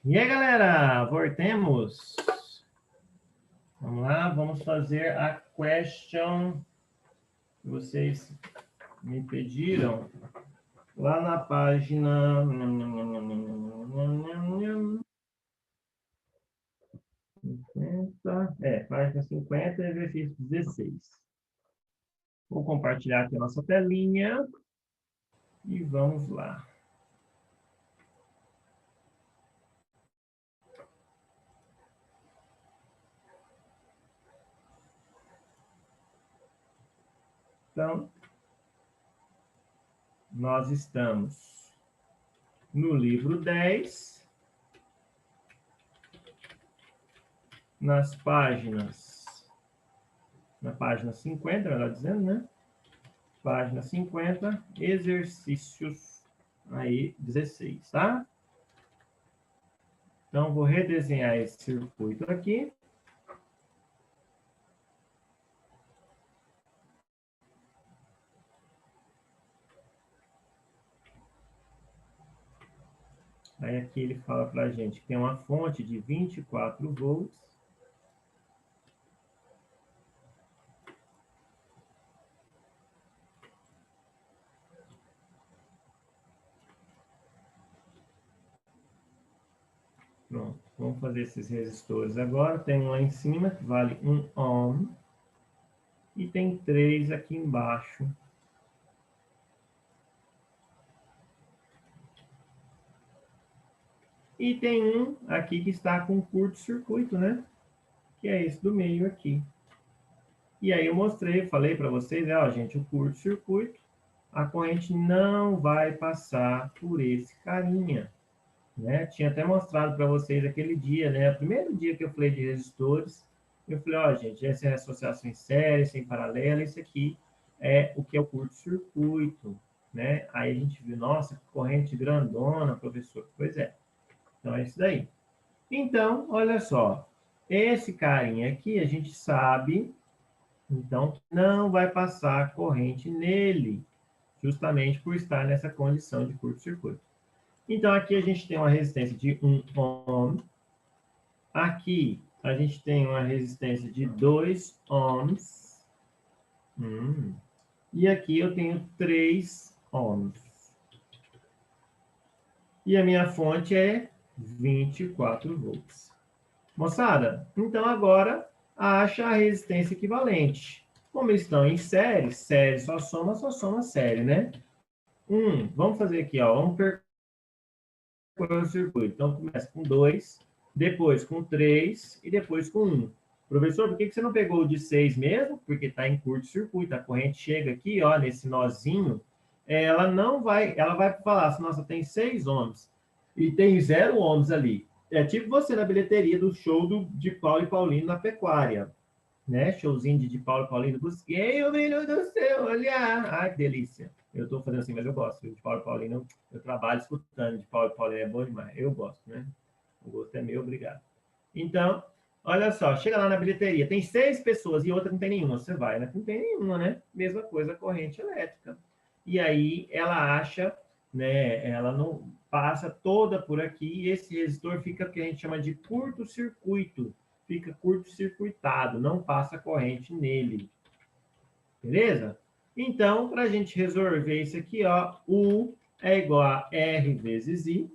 E aí, galera, voltemos. Vamos lá, vamos fazer a question que vocês me pediram lá na página 50, página 50, exercício 16. Vou compartilhar aqui a nossa telinha e vamos lá. Então, nós estamos no livro 10, na página 50, melhor dizendo, né? Página 50, exercícios aí 16, tá? Então, vou redesenhar esse circuito aqui. Aí aqui ele fala para a gente que tem uma fonte de 24 volts. Pronto, vamos fazer esses resistores agora. Tem um lá em cima que vale 1 ohm. E tem 3 aqui embaixo. E tem um aqui que está com curto-circuito, né? Que é esse do meio aqui. E aí eu mostrei, falei para vocês, ó, gente, o curto-circuito, a corrente não vai passar por esse carinha, né? Tinha até mostrado para vocês aquele dia, né? O primeiro dia que eu falei de resistores, eu falei, ó, gente, essa é a associação em série, sem paralela, isso aqui é o que é o curto-circuito, né? Aí a gente viu, nossa, que corrente grandona, professor. Pois é. Então é isso daí. Então, olha só, esse carinha aqui, a gente sabe, então, não vai passar corrente nele, justamente por estar nessa condição de curto-circuito. Então, aqui a gente tem uma resistência de 1 ohm. Aqui, a gente tem uma resistência de 2 ohms. E aqui eu tenho 3 ohms. E a minha fonte é 24 volts. Moçada, então agora acha a resistência equivalente. Como eles estão em série, série só soma série, né? Vamos fazer aqui, ó. Vamos percorrer o circuito. Então, começa com 2, depois com 3 e depois com 1. Professor, por que você não pegou o de 6 mesmo? Porque está em curto-circuito. A corrente chega aqui, ó, nesse nozinho. Ela vai falar assim, nossa, tem 6 ohms. E tem 0 ohms ali. É tipo você na bilheteria do show de Paulo e Paulino na pecuária, né? Showzinho de Paulo e Paulino. Busquei o brilho do seu olhar. Ai, que delícia. Eu estou fazendo assim, mas eu gosto. De Paulo e Paulino, eu trabalho escutando de Paulo e Paulino. É bom demais. Eu gosto, né? O gosto é meu, obrigado. Então, olha só. Chega lá na bilheteria. Tem 6 pessoas e outra não tem nenhuma. Você vai, né? Não tem nenhuma, né? Mesma coisa a corrente elétrica. E aí ela acha, né? Ela não passa toda por aqui e esse resistor fica o que a gente chama de curto-circuito. Fica curto-circuitado, não passa corrente nele. Beleza? Então, para a gente resolver isso aqui, ó, U é igual a R vezes I.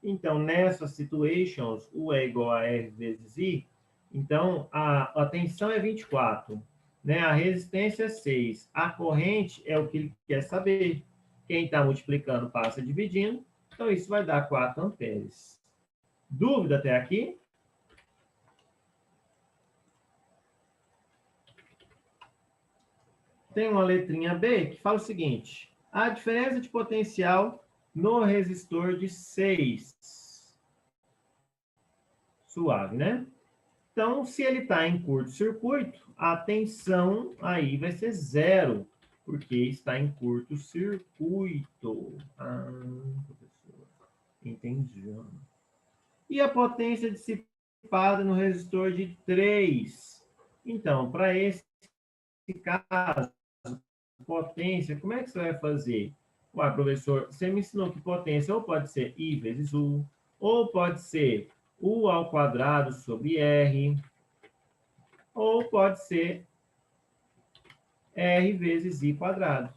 Então, nessas situations, U é igual a R vezes I. Então, a tensão é 24, né? A resistência é 6. A corrente é o que ele quer saber. Quem está multiplicando passa dividindo. Então, isso vai dar 4 amperes. Dúvida até aqui? Tem uma letrinha B que fala o seguinte: a diferença de potencial no resistor de 6. Suave, né? Então, se ele está em curto-circuito, a tensão aí vai ser 0, porque está em curto-circuito. Ah, professor, entendi. E a potência dissipada no resistor de 3. Então, para esse caso, potência, como é que você vai fazer? Ué, professor, você me ensinou que potência ou pode ser I vezes U, Ou pode ser U ao quadrado sobre R, ou pode ser R vezes I quadrado.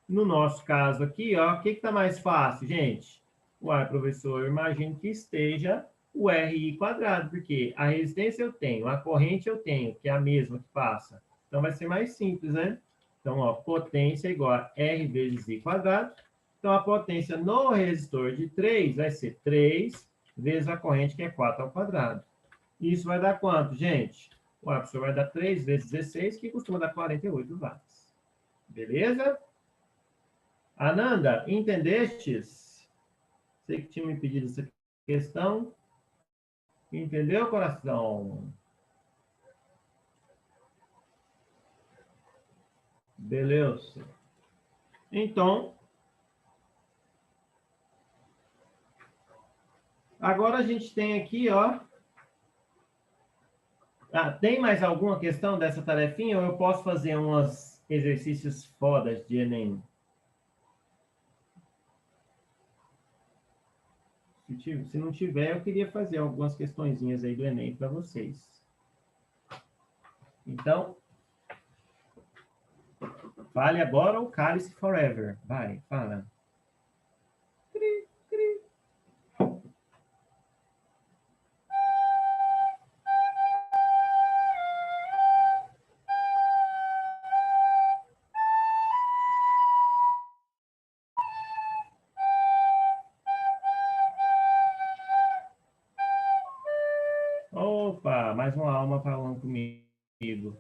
No nosso caso aqui, ó, o que está mais fácil, gente? Uai, professor, eu imagino que esteja o RI quadrado, porque a resistência eu tenho, a corrente eu tenho, que é a mesma que passa. Então, vai ser mais simples, né? Então, ó, potência igual a R vezes I quadrado. Então, a potência no resistor de 3 vai ser 3 vezes a corrente, que é 4 ao quadrado. Isso vai dar quanto, gente? O professor vai dar 3 vezes 16, que costuma dar 48 watts. Beleza? Ananda, entendestes? Sei que tinha me pedido essa questão. Entendeu, coração? Beleza. Então, agora a gente tem aqui, ó. Ah, tem mais alguma questão dessa tarefinha ou eu posso fazer uns exercícios fodas de Enem? Se não tiver, eu queria fazer algumas questõezinhas aí do Enem para vocês. Então, fale agora ou cale-se forever. Vai, fala. Cri, cri. Opa, mais uma alma falando comigo.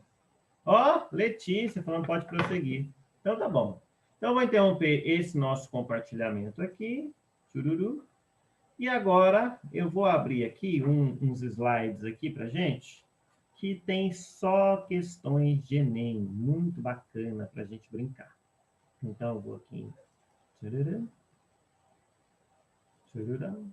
Ó, Letícia falando pode prosseguir. Então tá bom. Então eu vou interromper esse nosso compartilhamento aqui. Chururu. E agora eu vou abrir aqui uns slides aqui pra gente, que tem só questões de Enem, muito bacana pra gente brincar. Então eu vou aqui em chururu, chururu.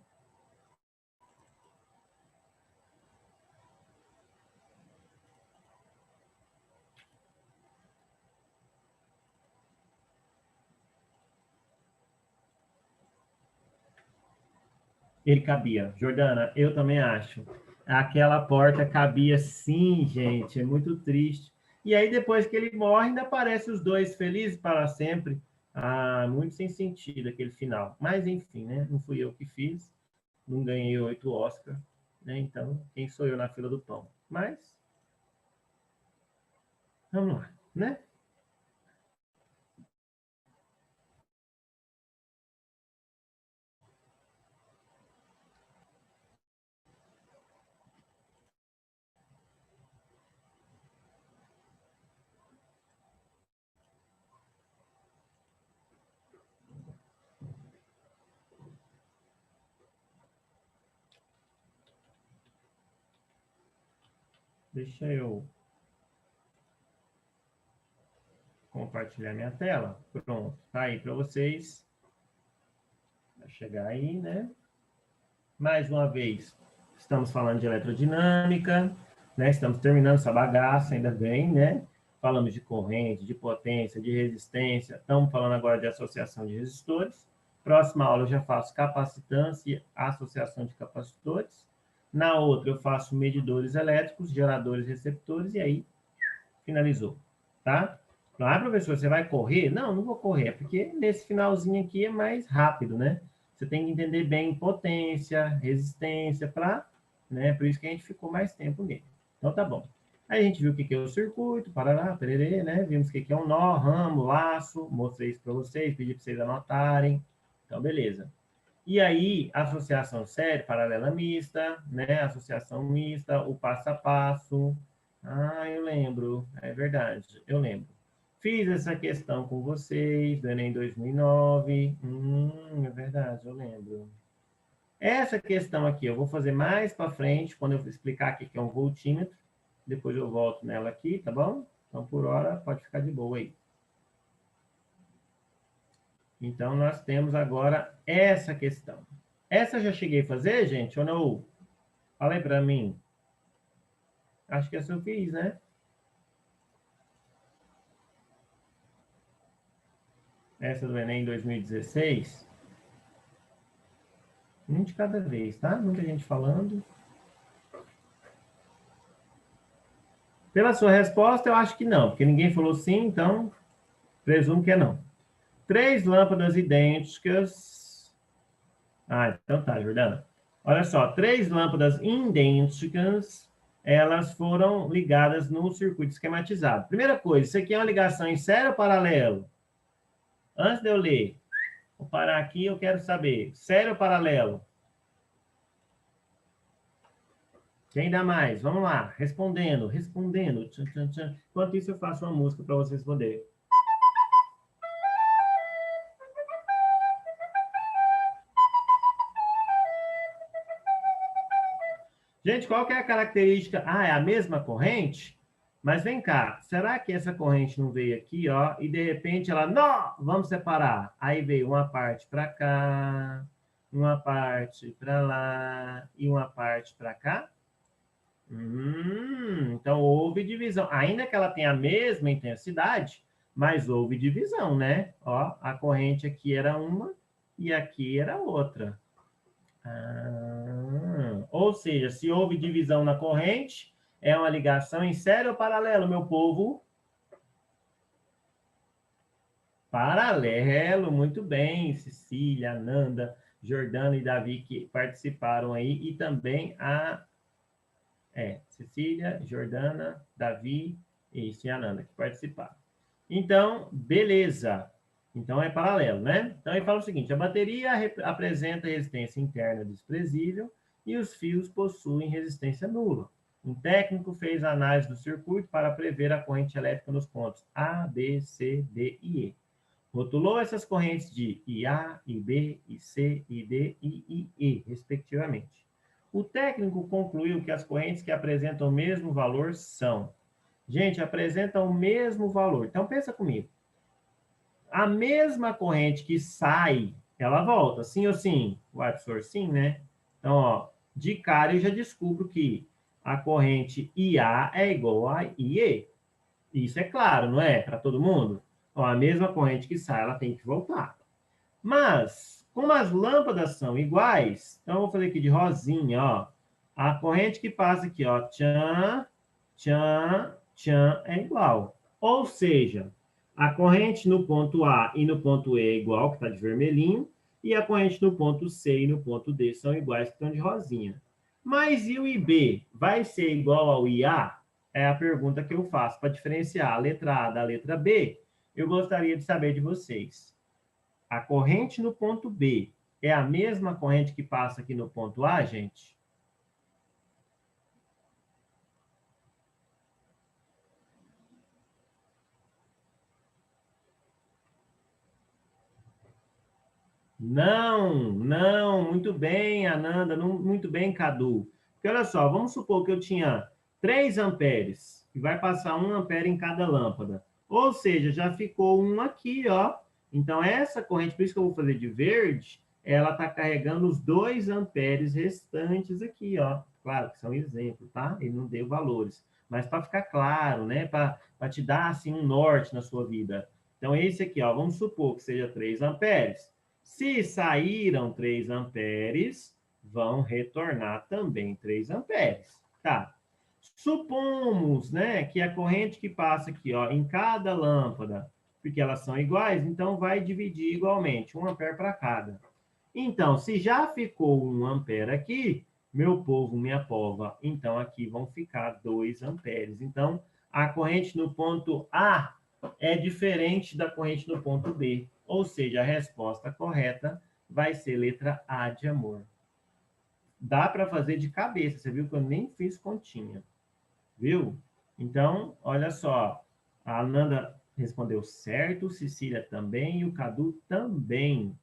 Ele cabia. Jordana, eu também acho. Aquela porta cabia sim, gente. É muito triste. E aí, depois que ele morre, ainda aparecem os dois felizes para sempre. Ah, muito sem sentido aquele final. Mas, enfim, né? Não fui eu que fiz. Não ganhei 8 Oscar. Né? Então, quem sou eu na fila do pão? Mas, vamos lá, né? Deixa eu compartilhar minha tela. Pronto, tá aí para vocês. Vai chegar aí, né? Mais uma vez, estamos falando de eletrodinâmica, né? Estamos terminando essa bagaça, ainda bem, né? Falamos de corrente, de potência, de resistência. Estamos falando agora de associação de resistores. Próxima aula eu já faço capacitância e associação de capacitores. Na outra eu faço medidores elétricos, geradores, receptores, e aí finalizou, tá? Ah, professor, você vai correr? Não, não vou correr, porque nesse finalzinho aqui é mais rápido, né? Você tem que entender bem potência, resistência, para, né? Por isso que a gente ficou mais tempo nele. Então tá bom. Aí a gente viu o que é o circuito, parará, pererê, né? Vimos o que é um nó, ramo, laço, mostrei isso para vocês, pedi para vocês anotarem. Então, beleza. E aí, associação série, paralela mista, né? Associação mista, o passo a passo. Ah, eu lembro, é verdade, eu lembro. Fiz essa questão com vocês do Enem 2009. É verdade, eu lembro. Essa questão aqui eu vou fazer mais para frente, quando eu explicar o que é um voltímetro. Depois eu volto nela aqui, tá bom? Então, por hora, pode ficar de boa aí. Então, nós temos agora essa questão. Essa eu já cheguei a fazer, gente, ou não? Fala aí para mim. Acho que essa eu fiz, né? Essa do Enem 2016. Um de cada vez, tá? Muita gente falando. Pela sua resposta, eu acho que não, porque ninguém falou sim, então presumo que é não. 3 lâmpadas idênticas. Ah, então tá, Jordana. Olha só, 3 lâmpadas idênticas, elas foram ligadas no circuito esquematizado. Primeira coisa, isso aqui é uma ligação em série ou paralelo? Antes de eu ler, vou parar aqui, eu quero saber, série ou paralelo? Quem dá mais? Vamos lá, respondendo. Tchan, tchan, tchan. Enquanto isso, eu faço uma música para você responder. Gente, qual que é a característica? Ah, é a mesma corrente? Mas vem cá, será que essa corrente não veio aqui, ó, e de repente ela, não, vamos separar. Aí veio uma parte para cá, uma parte para lá e uma parte para cá? Então houve divisão. Ainda que ela tenha a mesma intensidade, mas houve divisão, né? Ó, a corrente aqui era uma e aqui era outra. Ou seja, se houve divisão na corrente, é uma ligação em série ou paralelo, meu povo? Paralelo, muito bem. Cecília, Nanda, Jordana e Davi que participaram aí, e também Cecília, Jordana, Davi e a Nanda que participaram. Então, beleza. Então é paralelo, né? Então ele fala o seguinte: a bateria apresenta resistência interna desprezível e os fios possuem resistência nula. Um técnico fez a análise do circuito para prever a corrente elétrica nos pontos A, B, C, D e E. Rotulou essas correntes de IA, IB, IC, ID e IE, respectivamente. O técnico concluiu que as correntes que apresentam o mesmo valor são. Gente, apresentam o mesmo valor. Então pensa comigo. A mesma corrente que sai, ela volta, sim ou sim? O professor, sim, né? Então, ó, de cara eu já descubro que a corrente IA é igual a IE. Isso é claro, não é? Para todo mundo? Ó, a mesma corrente que sai, ela tem que voltar. Mas, como as lâmpadas são iguais, então eu vou fazer aqui de rosinha, ó. A corrente que passa aqui, ó, tchan, tchan, tchan, é igual. Ou seja, a corrente no ponto A e no ponto E é igual, que está de vermelhinho, e a corrente no ponto C e no ponto D são iguais, que estão de rosinha. Mas e o IB? Vai ser igual ao IA? É a pergunta que eu faço para diferenciar a letra A da letra B. Eu gostaria de saber de vocês. A corrente no ponto B é a mesma corrente que passa aqui no ponto A, gente? Não, não, muito bem, Ananda, não, muito bem, Cadu. Porque olha só, vamos supor que eu tinha 3 amperes, e vai passar 1 ampere em cada lâmpada. Ou seja, já ficou um aqui, ó. Então, essa corrente, por isso que eu vou fazer de verde, ela está carregando os 2 amperes restantes aqui, ó. Claro que são exemplos, tá? Ele não deu valores. Mas para ficar claro, né? Para te dar, assim, um norte na sua vida. Então, esse aqui, ó, vamos supor que seja 3 amperes. Se saíram 3 amperes, vão retornar também 3 amperes. Tá. Supomos, né, que a corrente que passa aqui, ó, em cada lâmpada, porque elas são iguais, então vai dividir igualmente, 1 ampere para cada. Então, se já ficou 1 ampere aqui, meu povo, minha pova, então aqui vão ficar 2 amperes. Então, a corrente no ponto A é diferente da corrente no ponto B. Ou seja, a resposta correta vai ser letra A de amor. Dá para fazer de cabeça, você viu que eu nem fiz continha. Viu? Então, olha só, a Ananda respondeu certo, Cecília também e o Cadu também.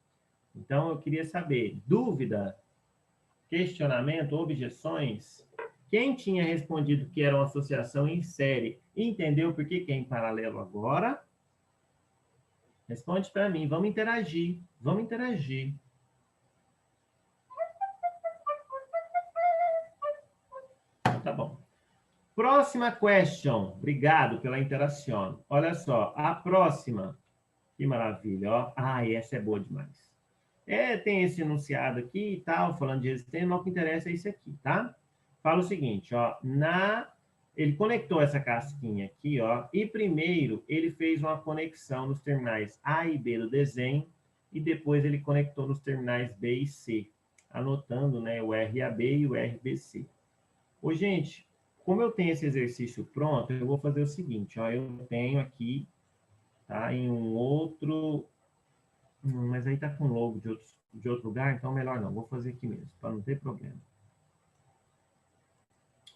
Então, eu queria saber, dúvida, questionamento, objeções? Quem tinha respondido que era uma associação em série, entendeu por que é em paralelo agora? Responde para mim, vamos interagir, vamos interagir. Tá bom. Próxima question. Obrigado pela interação. Olha só, a próxima. Que maravilha, ó. Ah, essa é boa demais. Tem esse enunciado aqui e tal, falando de resistência, mas o que interessa é isso aqui, tá? Fala o seguinte, ó, ele conectou essa casquinha aqui, ó, e primeiro ele fez uma conexão nos terminais A e B do desenho, e depois ele conectou nos terminais B e C, anotando, né, o RAB e o RBC. Ô, gente, como eu tenho esse exercício pronto, eu vou fazer o seguinte, ó, eu tenho aqui, tá, em um outro, mas aí tá com logo de outro lugar, então melhor não, vou fazer aqui mesmo, para não ter problema.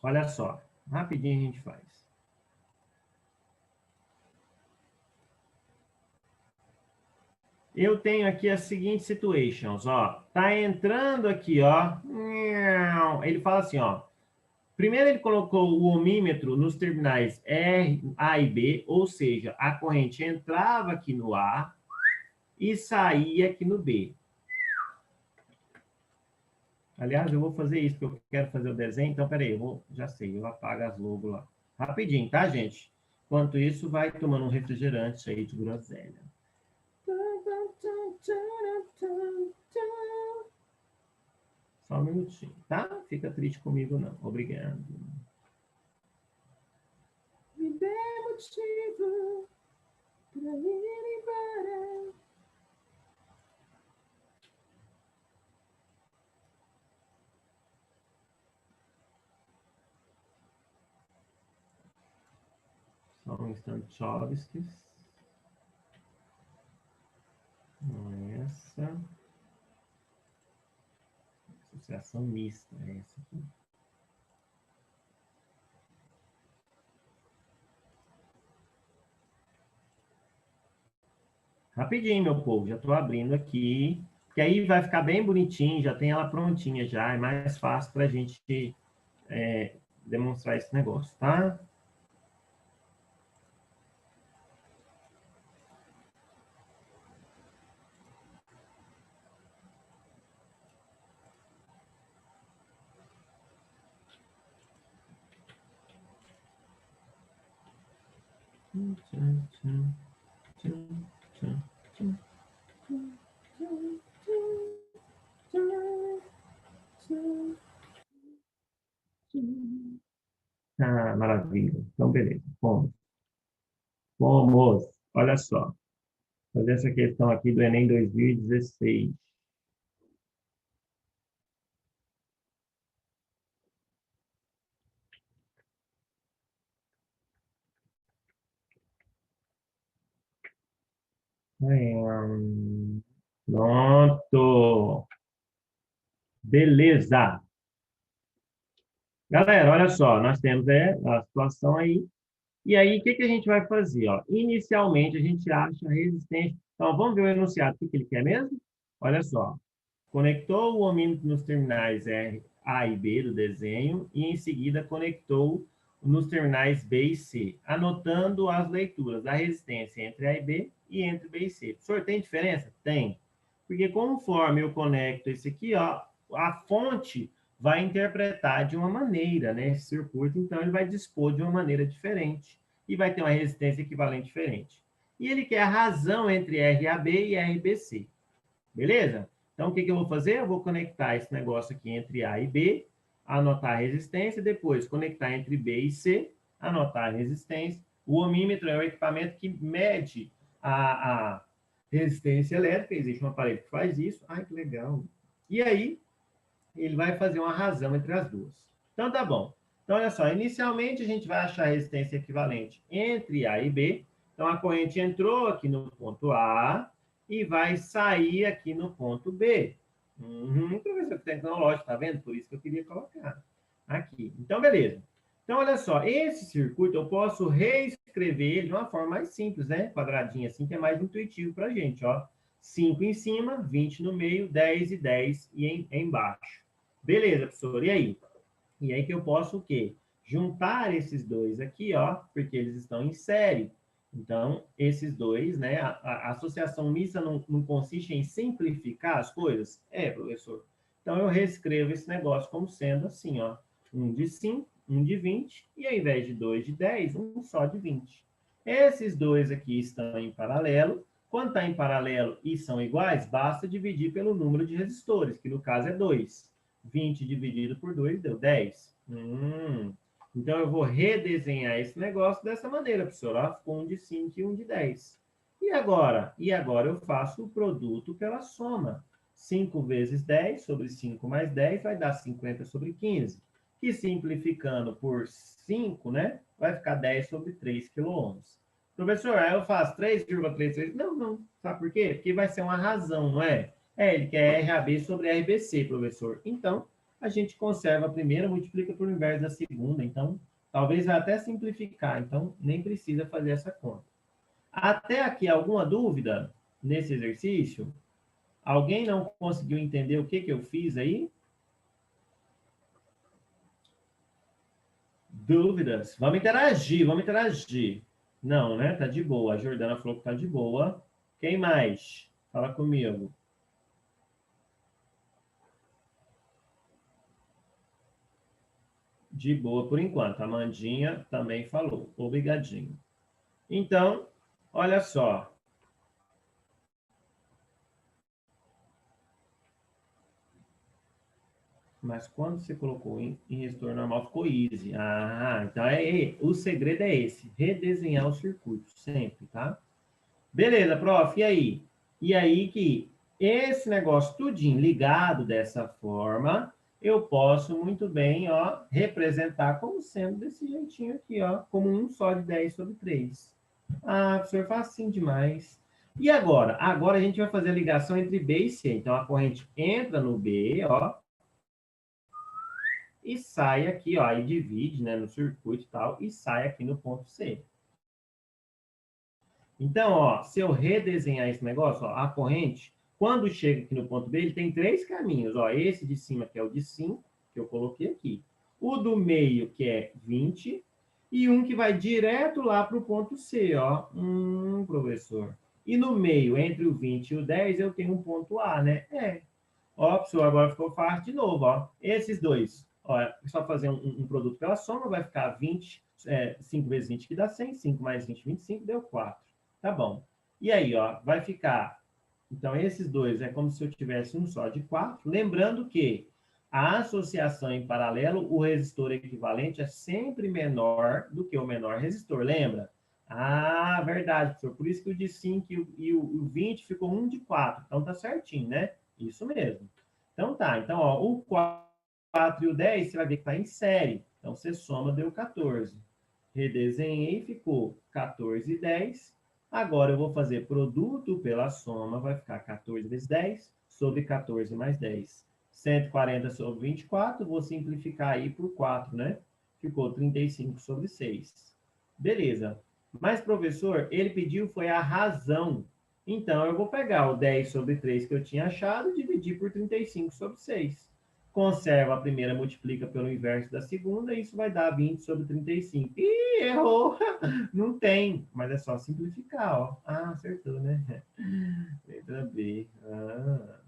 Olha só, rapidinho a gente faz. Eu tenho aqui as seguintes situations, ó. Tá entrando aqui, ó. Ele fala assim, ó. Primeiro ele colocou o ohmímetro nos terminais R, A e B, ou seja, a corrente entrava aqui no A e saía aqui no B. Aliás, eu vou fazer isso, porque eu quero fazer o desenho. Então, peraí, já sei, eu apago as logos lá. Rapidinho, tá, gente? Enquanto isso, vai tomando um refrigerante aí de groselha. Só um minutinho, tá? Fica triste comigo, não. Obrigado. Me dê motivo pra ir embora. Só um instante, Chovskis. Não é essa. Associação mista, é essa aqui. Rapidinho, meu povo, já estou abrindo aqui, que aí vai ficar bem bonitinho, já tem ela prontinha já, é mais fácil para a gente demonstrar esse negócio, tá? Ah, maravilha. Então, beleza. Vamos. Vamos. Olha só. Fazer essa questão aqui do Enem 2016. Pronto. Beleza. Galera, olha só. Nós temos a situação aí. E aí, o que a gente vai fazer? Ó? Inicialmente, a gente acha a resistência. Então, vamos ver o enunciado. O que ele quer mesmo? Olha só. Conectou o ohmímetro nos terminais R, A e B do desenho e, em seguida, conectou nos terminais B e C, anotando as leituras da resistência entre A e B e entre B e C. Professor, tem diferença? Tem. Porque conforme eu conecto esse aqui, ó, a fonte vai interpretar de uma maneira, né? Esse circuito, então, ele vai dispor de uma maneira diferente e vai ter uma resistência equivalente diferente. E ele quer a razão entre RAB e RBC. Beleza? Então, o que eu vou fazer? Eu vou conectar esse negócio aqui entre A e B, anotar a resistência, depois conectar entre B e C, anotar a resistência. O ohmímetro é o equipamento que mede a resistência elétrica, existe um aparelho que faz isso. Ai, que legal. E aí, ele vai fazer uma razão entre as duas. Então, tá bom. Então, olha só, inicialmente a gente vai achar a resistência equivalente entre A e B. Então, a corrente entrou aqui no ponto A e vai sair aqui no ponto B. Professor tecnológico, tá vendo? Por isso que eu queria colocar aqui. Então, beleza. Então, olha só, esse circuito eu posso reescrever ele de uma forma mais simples, né? Quadradinho assim, que é mais intuitivo para a gente, ó. 5 em cima, 20 no meio, 10 e 10 e embaixo. Beleza, professor, e aí? E aí que eu posso o quê? Juntar esses dois aqui, ó, porque eles estão em série. Então, esses dois, né? A associação mista não consiste em simplificar as coisas? É, professor. Então, eu reescrevo esse negócio como sendo assim, ó. Um de 5, um de 20, e ao invés de dois de 10, um só de 20. Esses dois aqui estão em paralelo, Quando está em paralelo e são iguais, basta dividir pelo número de resistores, que no caso é 2. 20 dividido por 2 deu 10. Então, eu vou redesenhar esse negócio dessa maneira, professor. Ó, ficou um de 5 e um de 10. E agora? E agora eu faço o produto pela soma. 5 vezes 10 sobre 5 mais 10 vai dar 50 sobre 15. Que simplificando por 5, né? Vai ficar 10 sobre 3 quilôohms. Professor, aí eu faço 3,33. Não, não. Sabe por quê? Porque vai ser uma razão, não é? Ele quer RAB sobre RBC, professor. Então, a gente conserva a primeira, multiplica por inverso da segunda. Então, talvez vai até simplificar. Então, nem precisa fazer essa conta. Até aqui, alguma dúvida nesse exercício? Alguém não conseguiu entender o que eu fiz aí? Dúvidas? Vamos interagir, vamos interagir. Não, né? Tá de boa. A Jordana falou que tá de boa. Quem mais? Fala comigo. De boa por enquanto. A Mandinha também falou. Obrigadinho. Então, olha só. Mas quando você colocou em resistor normal, ficou easy. Ah, então o segredo é esse. Redesenhar o circuito, sempre, tá? Beleza, prof, e aí? E aí que esse negócio tudinho ligado dessa forma, eu posso muito bem, ó, representar como sendo desse jeitinho aqui, ó, como um só de 10 sobre 3. Ah, professor, facinho demais. E agora? Agora a gente vai fazer a ligação entre B e C. Então, a corrente entra no B, ó, e sai aqui, ó, e divide, né, no circuito e tal, e sai aqui no ponto C. Então, ó, se eu redesenhar esse negócio, ó, a corrente, quando chega aqui no ponto B, ele tem três caminhos. Ó, esse de cima, que é o de 5, que eu coloquei aqui. O do meio, que é 20, e um que vai direto lá para o ponto C, ó. Professor. E no meio, entre o 20 e o 10, eu tenho um ponto A, né? Ó, professor, agora ficou fácil de novo, ó. Esses dois, ó, é só fazer um produto pela soma, vai ficar 20, 5 vezes 20 que dá 100, 5 mais 20, 25, deu 4. Tá bom. E aí, ó, vai ficar. Então, esses dois é como se eu tivesse um só de 4. Lembrando que a associação em paralelo, o resistor equivalente é sempre menor do que o menor resistor, lembra? Ah, verdade, professor. Por isso que o de 5 e o 20 ficou um de 4. Então, tá certinho, né? Isso mesmo. Então, tá. Então, ó, o 4 e o 10, você vai ver que está em série. Então, você soma, deu 14. Redesenhei, ficou 14 e 10. Agora eu vou fazer produto pela soma, vai ficar 14 vezes 10 sobre 14 mais 10. 140 sobre 24, vou simplificar aí por 4, né? Ficou 35 sobre 6. Beleza. Mas, professor, ele pediu foi a razão. Então, eu vou pegar o 10 sobre 3 que eu tinha achado e dividir por 35 sobre 6. Conserva a primeira, multiplica pelo inverso da segunda, e isso vai dar 20 sobre 35. Ih, errou! Não tem, mas é só simplificar, ó. Ah, acertou, né? Letra B. Ah.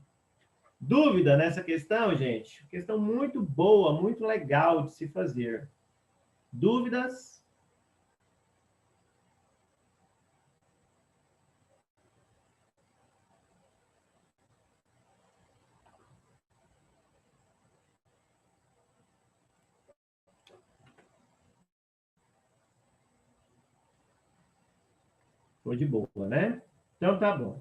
Dúvida nessa questão, gente? Questão muito boa, muito legal de se fazer. Dúvidas? Foi de boa, né? Então tá bom.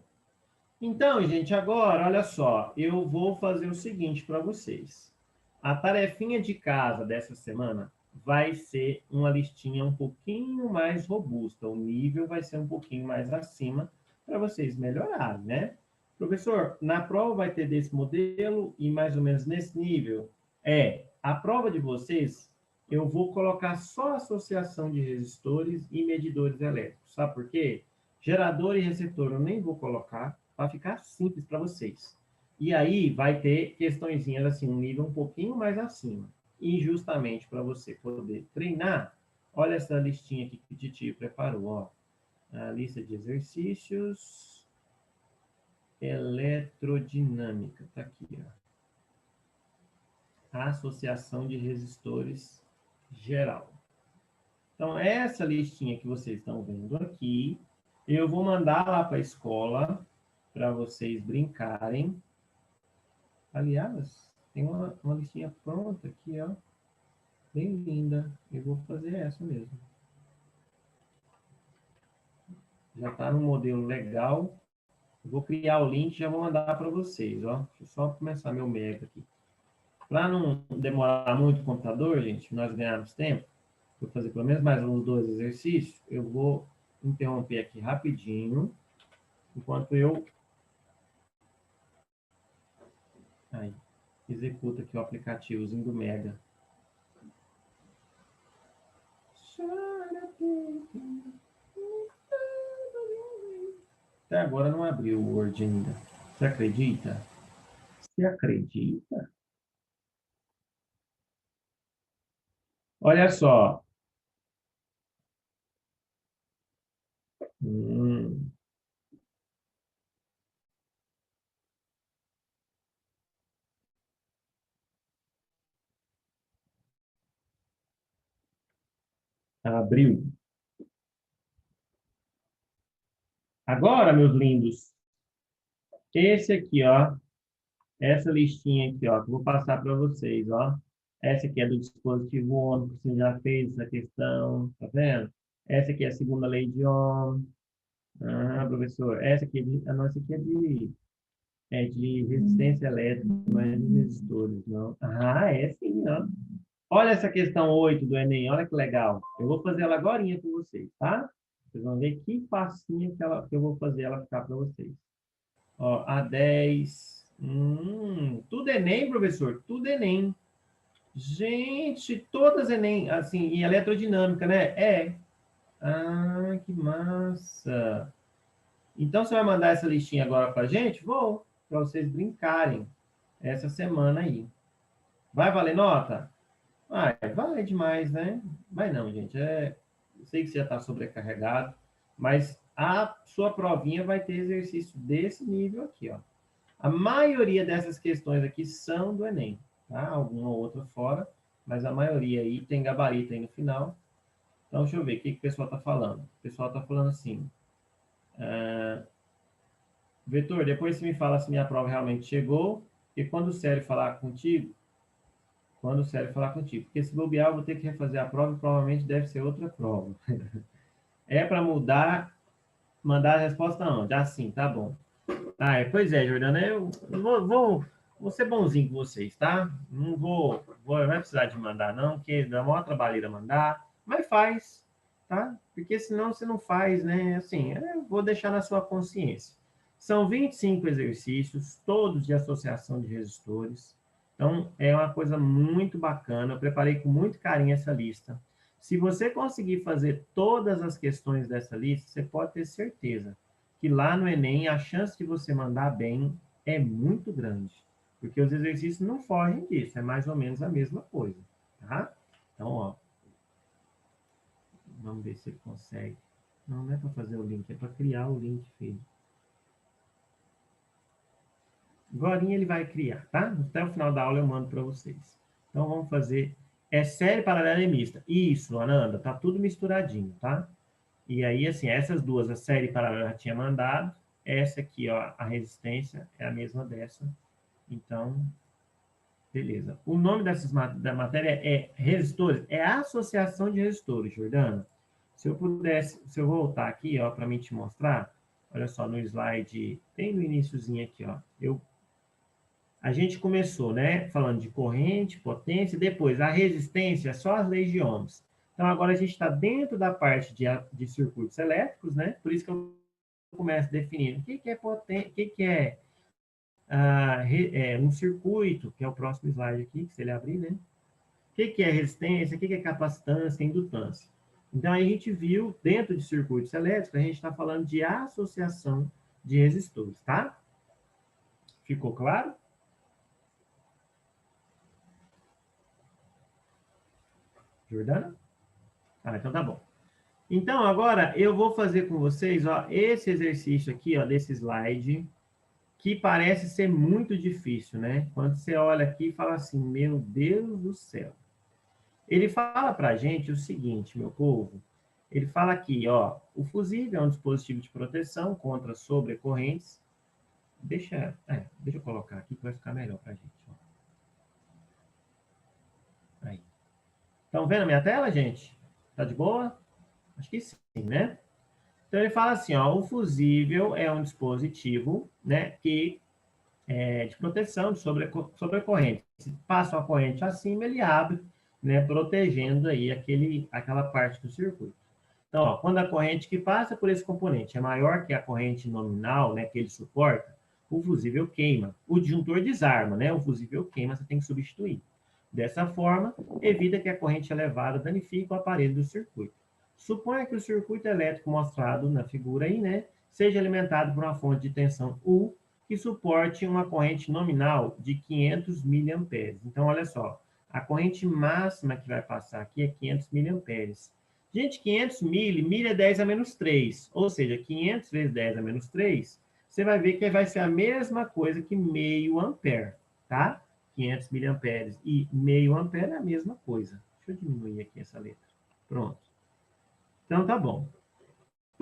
Então, gente, agora, olha só, eu vou fazer o seguinte para vocês. A tarefinha de casa dessa semana vai ser uma listinha um pouquinho mais robusta. O nível vai ser um pouquinho mais acima para vocês melhorarem, né? Professor, na prova vai ter desse modelo e mais ou menos nesse nível? A prova de vocês, eu vou colocar só associação de resistores e medidores elétricos. Sabe por quê? Gerador e receptor eu nem vou colocar, para ficar simples para vocês. E aí vai ter questõezinhas assim, um nível um pouquinho mais acima. E justamente para você poder treinar, olha essa listinha aqui que o Titi preparou, ó. A lista de exercícios eletrodinâmica, tá aqui, ó. A associação de resistores geral. Então, essa listinha que vocês estão vendo aqui Eu vou mandar lá para a escola para vocês brincarem. Aliás, tem uma listinha pronta aqui, ó. Bem linda. Eu vou fazer essa mesmo. Já está no modelo legal. Eu vou criar o link e já vou mandar para vocês, ó. Deixa eu só começar meu mega aqui. Para não demorar muito o computador, gente, nós ganharmos tempo, vou fazer pelo menos mais uns 2 exercícios, eu vou interromper aqui rapidinho, enquanto eu aí, executo aqui o aplicativozinho do Mega. Até agora não abriu o Word ainda. Você acredita? Você acredita? Olha só. Hum, abriu. Agora, meus lindos, esse aqui, ó, essa listinha aqui, ó, que eu vou passar para vocês, ó. Essa aqui é do dispositivo ONU, que você já fez essa questão, tá vendo? Essa aqui é a segunda lei de Ohm. Ah, professor, essa aqui, a nossa aqui é de resistência elétrica, não é de resistores, não. Ah, é sim, ó. Olha essa questão 8 do Enem, olha que legal. Eu vou fazer ela agorinha com vocês, tá? Vocês vão ver que facinho que eu vou fazer ela ficar para vocês. Ó, A10. Tudo Enem, professor, tudo Enem. Gente, todas Enem, assim, em eletrodinâmica, né? É. Ah, que massa. Então, você vai mandar essa listinha agora pra gente? Vou, para vocês brincarem essa semana aí. Vai valer nota? Vai demais, né? Vai não, gente. Eu sei que você já está sobrecarregado, mas a sua provinha vai ter exercício desse nível aqui, ó. A maioria dessas questões aqui são do Enem, tá? Alguma ou outra fora, mas a maioria aí tem gabarito aí no final. Então, deixa eu ver o que o pessoal está falando. O pessoal está falando assim, Vetor, depois você me fala se minha prova realmente chegou, e quando o Sério falar contigo, porque se bobear, eu vou ter que refazer a prova e provavelmente deve ser outra prova. É para mudar, mandar a resposta onde? Assim, tá bom. Pois é, Jordana, eu vou ser bonzinho com vocês, tá? Não vai precisar de mandar, não, porque dá maior trabalheira mandar, mas faz, tá? Porque senão você não faz, né? Assim, eu vou deixar na sua consciência. São 25 exercícios, todos de associação de resistores. Então, é uma coisa muito bacana. Eu preparei com muito carinho essa lista. Se você conseguir fazer todas as questões dessa lista, você pode ter certeza que lá no Enem a chance de você mandar bem é muito grande, porque os exercícios não fogem disso, é mais ou menos a mesma coisa, tá? Então, ó, vamos ver se ele consegue. Não é para fazer o link, é para criar o link, filho. Agora ele vai criar, tá? Até o final da aula eu mando para vocês. Então, vamos fazer. É série paralela e mista. Isso, Ananda, tá tudo misturadinho, tá? E aí, assim, essas duas, a série paralela já tinha mandado. Essa aqui, ó, a resistência, é a mesma dessa. Então, beleza. O nome da matéria é resistores, é a associação de resistores, Jordana. Se eu voltar aqui, ó, para mim te mostrar, olha só, no slide, bem no iníciozinho aqui, ó, a gente começou, né, falando de corrente, potência, depois a resistência, só as leis de Ohms. Então, agora a gente está dentro da parte de circuitos elétricos, né, por isso que eu começo definindo o que é potência, o que é um circuito, que é o próximo slide aqui, se ele abrir, né? O que é resistência, o que é capacitância, indutância. Então, aí a gente viu, dentro de circuitos elétricos, a gente está falando de associação de resistores, tá? Ficou claro? Jordana? Então tá bom. Então, agora eu vou fazer com vocês, ó, esse exercício aqui, ó, desse slide, que parece ser muito difícil, né? Quando você olha aqui e fala assim, meu Deus do céu. Ele fala para a gente o seguinte, meu povo, Ele fala aqui, ó, o fusível é um dispositivo de proteção contra sobrecorrentes. Deixa eu colocar aqui que vai ficar melhor para a gente. Ó. Aí. Estão vendo a minha tela, gente? Tá de boa? Acho que sim, né? Então, ele fala assim, ó, o fusível é um dispositivo, né, que é de proteção sobre a corrente. Se passa uma corrente acima, ele abre, né, protegendo aí aquela parte do circuito. Então, ó, quando a corrente que passa por esse componente é maior que a corrente nominal, né, que ele suporta, o fusível queima. O disjuntor desarma, né? O fusível queima, você tem que substituir. Dessa forma, evita que a corrente elevada danifique o aparelho do circuito. Suponha que o circuito elétrico mostrado na figura aí, né, seja alimentado por uma fonte de tensão U que suporte uma corrente nominal de 500 miliamperes. Então, olha só, a corrente máxima que vai passar aqui é 500 miliamperes. Gente, 500 milha é 10 a menos 3, ou seja, 500 vezes 10 a menos 3, você vai ver que vai ser a mesma coisa que meio ampere, tá? 500 miliamperes e meio ampere é a mesma coisa. Deixa eu diminuir aqui essa letra. Pronto. Então, tá bom.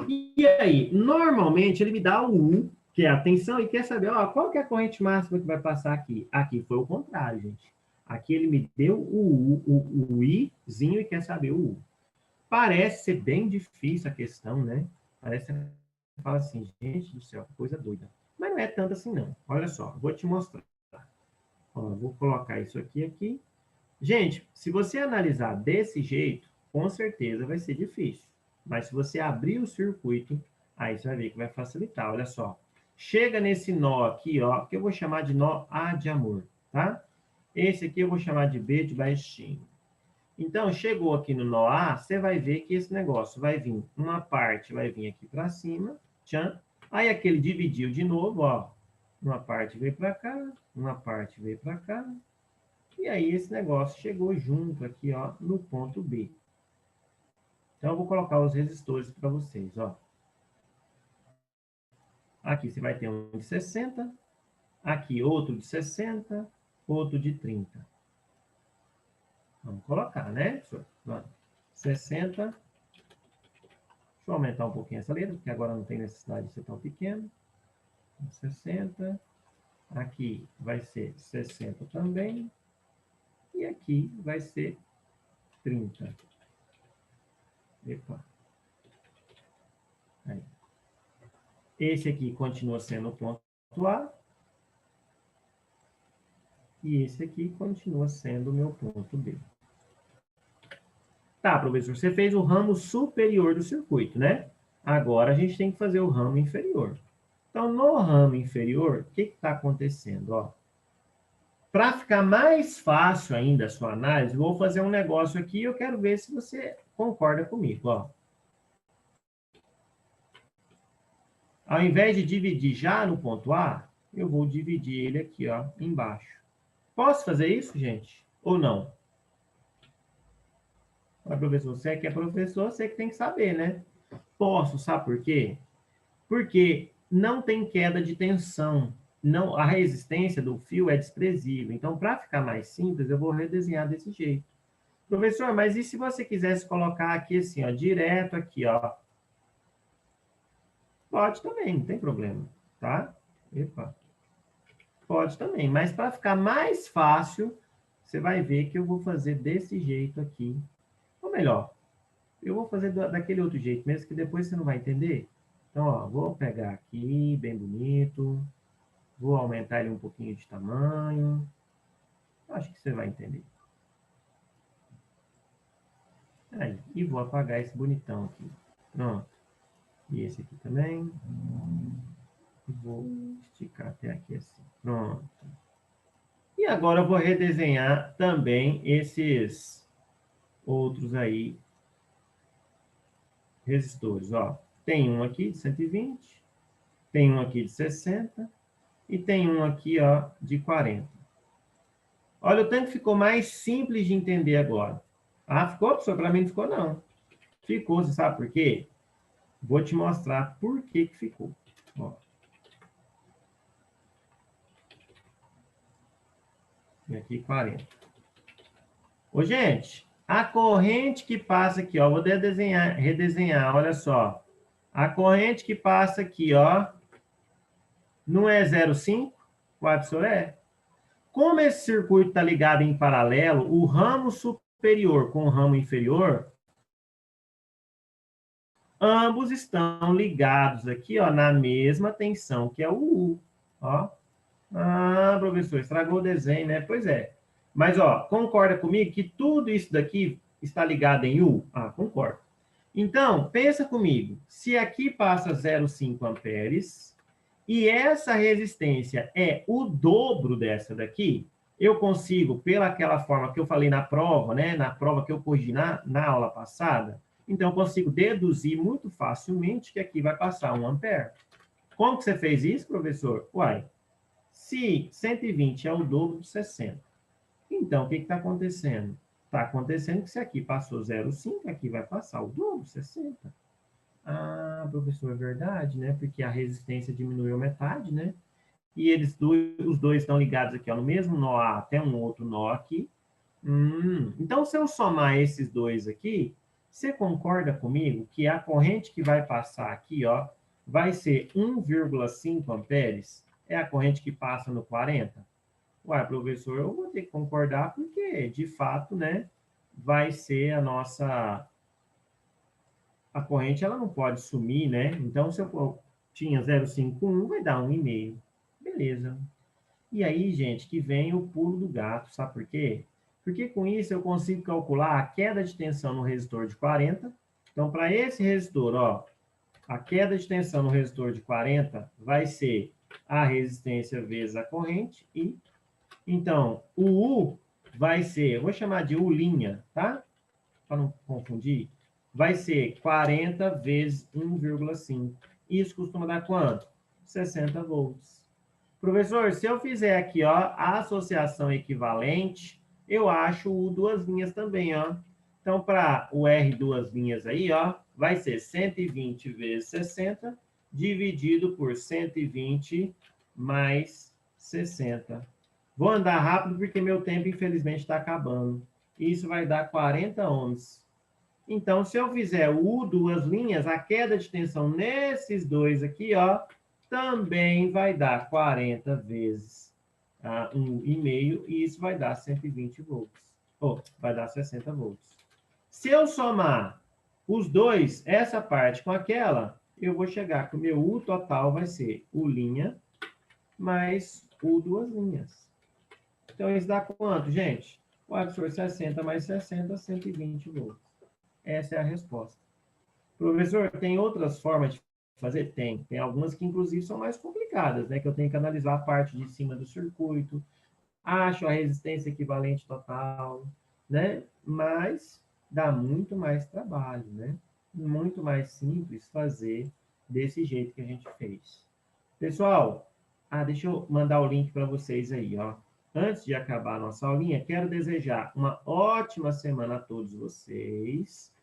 E aí, normalmente ele me dá o U, que é a tensão, e quer saber, ó, qual que é a corrente máxima que vai passar aqui? Aqui foi o contrário, gente. Aqui ele me deu o Izinho e quer saber o U. Parece ser bem difícil a questão, né? Parece que você fala assim, gente do céu, que coisa doida. Mas não é tanto assim, não. Olha só, vou te mostrar. Ó, vou colocar isso aqui. Gente, se você analisar desse jeito, com certeza vai ser difícil. Mas se você abrir o circuito, aí você vai ver que vai facilitar. Olha só. Chega nesse nó aqui, ó, que eu vou chamar de nó A de amor, tá? Esse aqui eu vou chamar de B de baixinho. Então, chegou aqui no nó A, você vai ver que esse negócio vai vir, uma parte vai vir aqui para cima, tchan. Aí aquele dividiu de novo, ó. Uma parte veio para cá, uma parte veio para cá. E aí esse negócio chegou junto aqui, ó, no ponto B. Então, eu vou colocar os resistores para vocês, ó. Aqui você vai ter um de 60, aqui outro de 60, outro de 30. Vamos colocar, né, professor? 60. Deixa eu aumentar um pouquinho essa letra, porque agora não tem necessidade de ser tão pequeno. 60. Aqui vai ser 60 também. E aqui vai ser 30. Epa. Aí. Esse aqui continua sendo o ponto A. E esse aqui continua sendo o meu ponto B. Tá, professor, você fez o ramo superior do circuito, né? Agora a gente tem que fazer o ramo inferior. Então, no ramo inferior, o que está acontecendo? Ó, para ficar mais fácil ainda a sua análise, vou fazer um negócio aqui e eu quero ver se você concorda comigo. Ó. Ao invés de dividir já no ponto A, eu vou dividir ele aqui, ó, embaixo. Posso fazer isso, gente? Ou não? Mas, professor, você que é professor, você que tem que saber, né? Posso, sabe por quê? Porque não tem queda de tensão. Não, a resistência do fio é desprezível. Então, para ficar mais simples, eu vou redesenhar desse jeito. Professor, mas e se você quisesse colocar aqui assim, ó, direto aqui, ó? Pode também, não tem problema, tá? Epa. Pode também, mas para ficar mais fácil, você vai ver que eu vou fazer desse jeito aqui. Ou melhor, eu vou fazer daquele outro jeito mesmo, que depois você não vai entender. Então, ó, vou pegar aqui, bem bonito. Vou aumentar ele um pouquinho de tamanho. Acho que você vai entender. Aí, e vou apagar esse bonitão aqui. Pronto. E esse aqui também. Vou esticar até aqui assim. Pronto. E agora eu vou redesenhar também esses outros aí resistores. Ó, tem um aqui de 120, tem um aqui de 60 e tem um aqui, ó, de 40. Olha, o tanto ficou mais simples de entender agora. Ah, ficou, professor? Para mim não ficou, não. Ficou, você sabe por quê? Vou te mostrar por que que ficou. Ó. E aqui 40. Ô, gente, A corrente que passa aqui, ó, vou redesenhar, olha só. A corrente que passa aqui, ó, não é 0,5? Professor, é. Como esse circuito está ligado em paralelo, o ramo superior com o ramo inferior, ambos estão ligados aqui, ó, na mesma tensão, que é o U. Ó. Ah, professor, estragou o desenho, né? Pois é. Mas, ó, concorda comigo que tudo isso daqui está ligado em U? Ah, concordo. Então, pensa comigo. Se aqui passa 0,5 amperes e essa resistência é o dobro dessa daqui, eu consigo, pela aquela forma que eu falei na prova, né? Na prova que eu corrigi na aula passada, então eu consigo deduzir muito facilmente que aqui vai passar 1 ampere. Como que você fez isso, professor? Uai, se 120 é o dobro de 60, então o que está acontecendo? Está acontecendo que se aqui passou 0,5, aqui vai passar o dobro, 60. Ah, professor, é verdade, né? Porque a resistência diminuiu metade, né? E os dois estão ligados aqui, ó, no mesmo nó A, até um outro nó aqui. Então, se eu somar esses dois aqui, você concorda comigo que a corrente que vai passar aqui, ó, vai ser 1,5 amperes? É a corrente que passa no 40? Uai, professor, eu vou ter que concordar porque, de fato, né, vai ser a corrente, ela não pode sumir, né? Então, se eu tinha 0,51, vai dar 1,5. Beleza. E aí, gente, que vem o pulo do gato, sabe por quê? Porque com isso eu consigo calcular a queda de tensão no resistor de 40. Então, para esse resistor, ó, a queda de tensão no resistor de 40 vai ser a resistência vezes a corrente e então, o U vai ser, eu vou chamar de U', tá? Para não confundir, vai ser 40 vezes 1,5. Isso costuma dar quanto? 60 volts. Professor, se eu fizer aqui, ó, a associação equivalente, eu acho o U duas linhas também, ó. Então, para o R duas linhas aí, ó, vai ser 120 vezes 60 dividido por 120 mais 60. Vou andar rápido porque meu tempo, infelizmente, está acabando. Isso vai dar 40 ohms. Então, se eu fizer o U duas linhas, a queda de tensão nesses dois aqui, ó, também vai dar 40 vezes 1,5, e isso vai dar 120 volts. Ou, vai dar 60 volts. Se eu somar os dois, essa parte com aquela, eu vou chegar que o meu U total vai ser U' mais U duas linhas. Então, isso dá quanto, gente? 4 por 60 mais 60, 120 volts. Essa é a resposta. Professor, tem outras formas de fazer? Tem. Tem algumas que, inclusive, são mais complicadas, né? Que eu tenho que analisar a parte de cima do circuito, acho a resistência equivalente total, né? Mas dá muito mais trabalho, né? Muito mais simples fazer desse jeito que a gente fez. Pessoal, deixa eu mandar o link para vocês aí, ó. Antes de acabar a nossa aulinha, quero desejar uma ótima semana a todos vocês.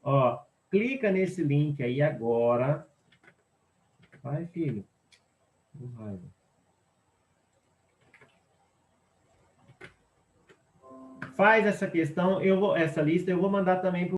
Ó, clica nesse link aí agora. Vai, filho. Vai. Faz essa questão, essa lista eu vou mandar também para